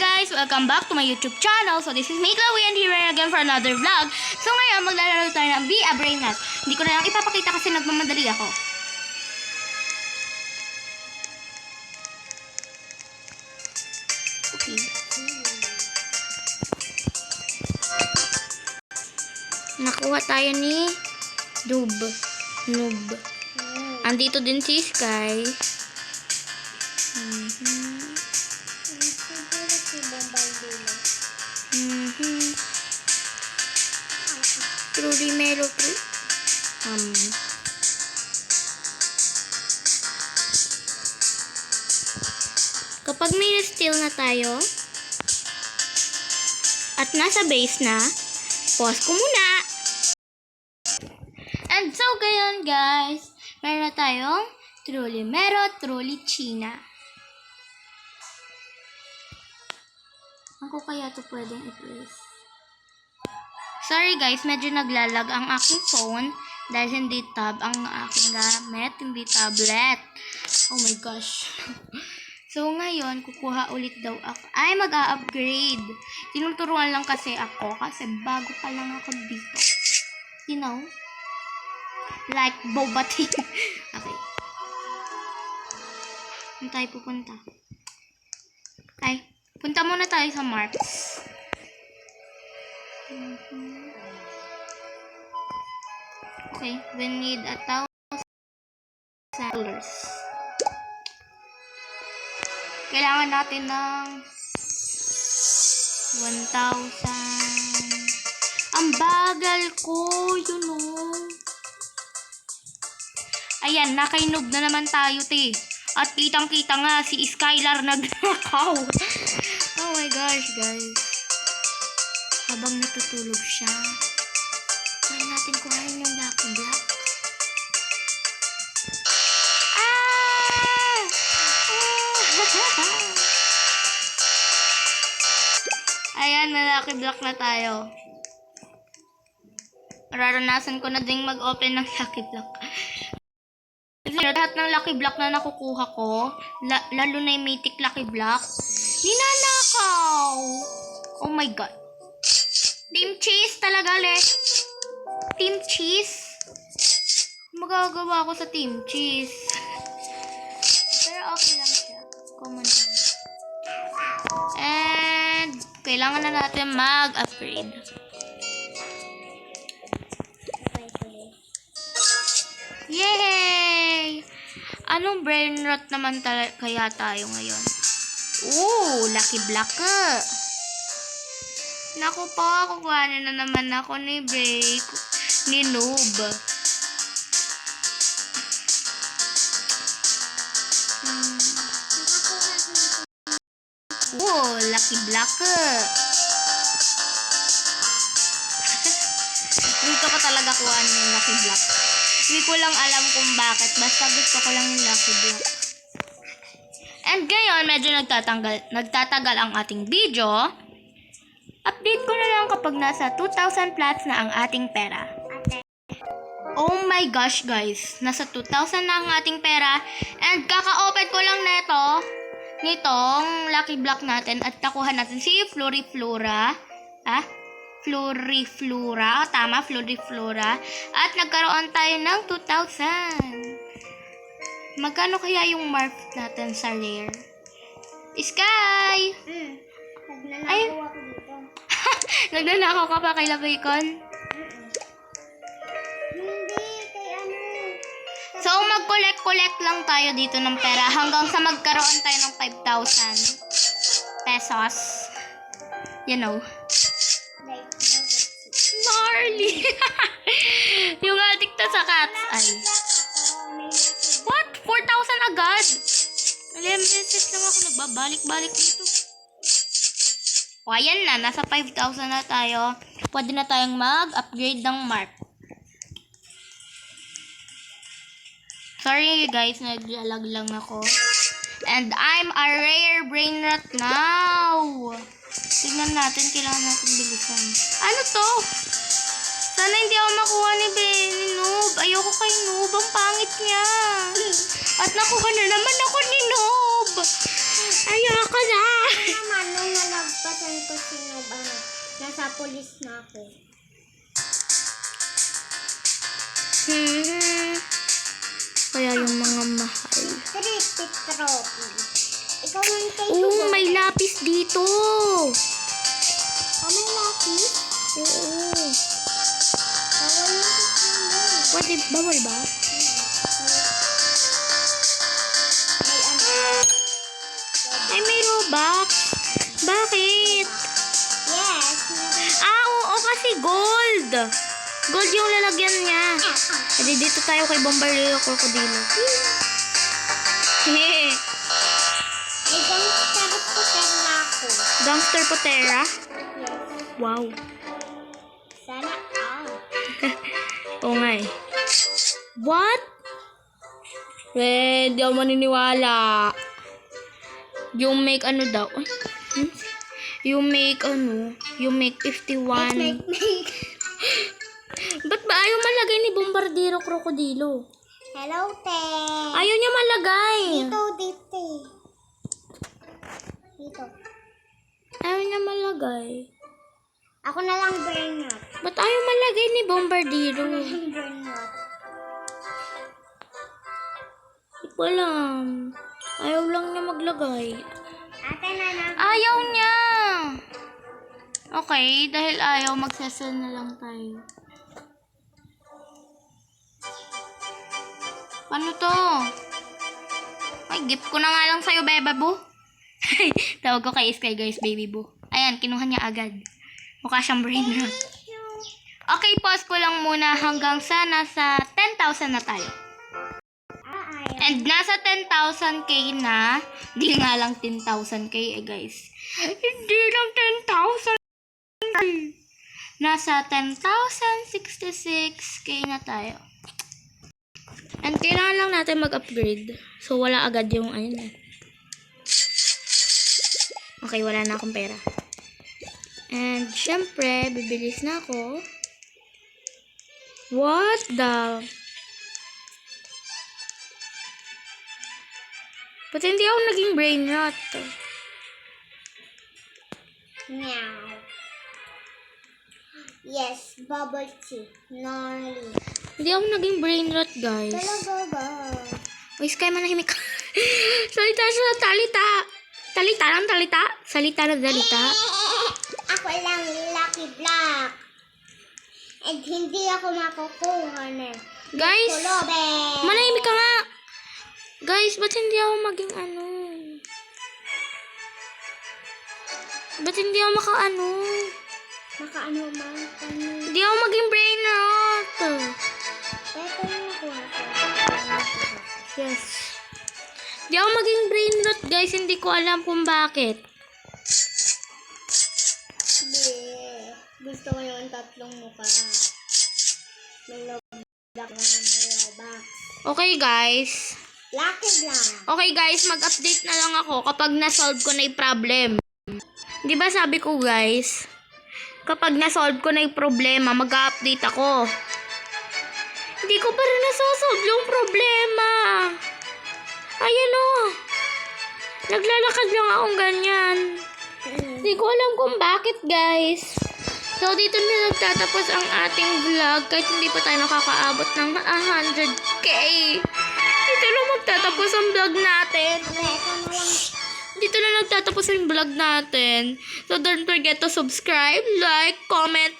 guys! Welcome back to my YouTube channel. So this is me, Chloe, and here again for another vlog. So ngayon, maglalaro tayo ng Be a Brain Nut. Hindi ko na lang ipapakita kasi nagmamadali ako. Okay. Nakuha tayo ni Noob. Andito din si Sky. Truly Melo True. Kapag may steal na tayo at nasa base na, pause ko muna. And so, gayon guys, meron na tayong Truly Mero, Truly China. Ako kaya ito pwedeng i-place. Sorry guys, medyo naglalag ang aking phone dahil hindi tab ang aking gamit, hindi tablet. Oh my gosh. So ngayon, kukuha ulit daw ako. Ay, mag-a-upgrade. Tinuturuan lang kasi ako kasi bago pa lang ako dito. You know? Like boba tea. Okay. Saan tayo pupunta? Ay, punta muna tayo sa Marks. Okay, we need $1,000. Kailangan natin ng 1,000. Ang bagal ko, you know. Ayan, nakainog na naman tayo, te. At kitang-kita nga si Skylar nagnakaw. Oh my gosh, guys. Habang natutulog siya, kaya natin kuhanin yung Lucky Block. Ayan, may Lucky Block na tayo. Naranasan ko na ding mag-open ng Lucky Block. Lahat ng Lucky Block na nakukuha ko, lalo na yung Mythic Lucky Block, ninanakaw. Oh my god. Team Cheese talaga, le. Team Cheese? Magagawa ko sa Team Cheese. Pero okay lang siya. Common lang. And kailangan na natin mag-upgrade. Yay! Anong brain rot naman kaya tayo ngayon? Ooh, Lucky Block. Naku po, kukuhanin na naman ako ni Noob. Ooh, Lucky Block. Dito ko talaga kuhanin yung Lucky Block. Hindi ko lang alam kung bakit. Basta gusto ko lang yung Lucky Block. And ngayon, medyo nagtatagal ang ating video. Update ko na lang kapag nasa 2,000 plus na ang ating pera. Oh my gosh, guys. Nasa 2,000 na ang ating pera. And kaka-open ko lang nitong Lucky Block natin. At nakuha natin si Floriflora. Floriflora. Tama, Floriflora. At nagkaroon tayo ng 2,000. Magkano kaya yung mark natin sa rare? Sky! Nagnanakaw ako dito. Nagnanakaw ka pa kay Labicon? Hindi, kay ano. So, mag-collect lang tayo dito ng pera hanggang sa magkaroon tayo ng 5,000 pesos. You know. Gnarly! Yung addict na sa cats. Ay. What? 4,000 agad? 11 beses lang ako nagbabalik-balik dito. O, ayan na. Nasa 5,000 na tayo. Pwede na tayong mag-upgrade ng mark. Sorry guys, naglalag lang ako. And I'm a rare brain rot now. Tignan natin, kailangan natin bilisan. Ano to? Sana hindi ako makuha ni Noob. Ayoko kay Noob. Ang pangit niya. At nakuha na naman ako ni Noob. Ayoko na. pasan ko nasa pulis na ako. Kaya yung mga mahal. Tripit trophy. Ikaw yung kay Oh, may lapis dito. may lapis? Oo. Bawal na sa What, bawal ba? May ano? Ay, may Robux. Bakit? Yes. Oo, kasi gold. Gold yung lalagyan niya. Edi dito tayo kay Bombardero Crocodilo. May gangster puter na ako. Gangster Potera? Yes. Wow. Sana all. Oo nga eh. What? Di ako maniniwala. Yung make ano daw? Ay, yung make 51. Make. Ba't ba ayaw malagay ni Bombardero Crocodilo? Hello, te. Ayaw niya malagay. Dito. Dito. Ayaw niya malagay. Ako na lang burn up. Ba't ayaw malagay ni Bombardero? Burn up. Hindi ko alam. Ayaw lang niya maglagay. Ate na lang. Ayaw niya! Okay, dahil ayaw, magsasal na lang tayo. Paano to? Ay, gift ko na nga lang sa'yo, bebe boo. Tawag ko kay Sky, guys, baby boo. Ayan, kinuha niya agad. Mukha siyang brain rot. Okay, pause ko lang muna hanggang sa nasa 10,000 na tayo. And nasa 10,000k na. Di nga lang 10,000k guys. Hindi lang 10,000. Nasa 10,066k na tayo. And kailangan lang natin mag-upgrade. So, wala agad yung ayun eh. Okay, wala na akong pera. And, syempre, bibilis na ako. What the... Ba't hindi ako naging brain rot? Meow. Yes, bubble tea. Nori. Hindi ako naging brain rot, guys. Talaga ba? Uy, Sky, manahimik ka. Salita siya, talita. Talita lang, talita. Salita na salita. Ako lang Lucky Block. And hindi ako makukuha na. Guys, Kulobe. manahimik ka nga. Guys, ba't hindi ako maging ano? Ba't hindi ako makaano? Makaano man. Hindi ako maging brain rot. Ito yung nakuha ko. Yes. Hindi ako maging brain rot, guys. Hindi ko alam kung bakit. Gusto ko yung tatlong mukha. May lobak lang ng box. Okay, guys. Lucky Block. Okay, guys. Mag-update na lang ako kapag na-solve ko na yung problem. Di ba sabi ko, guys? Kapag na-solve ko na yung problema, mag-update ako. Hindi ko pa rin nasosolve yung problema. Ayan o. Naglalakad lang akong ganyan. Hindi ko alam kung bakit, guys. So, dito na nagtatapos ang ating vlog. Kahit hindi pa tayo nakakaabot ng 100k. Dito na magtatapos ang vlog natin. Dito na nagtatapos ang vlog natin. So, don't forget to subscribe, like, comment,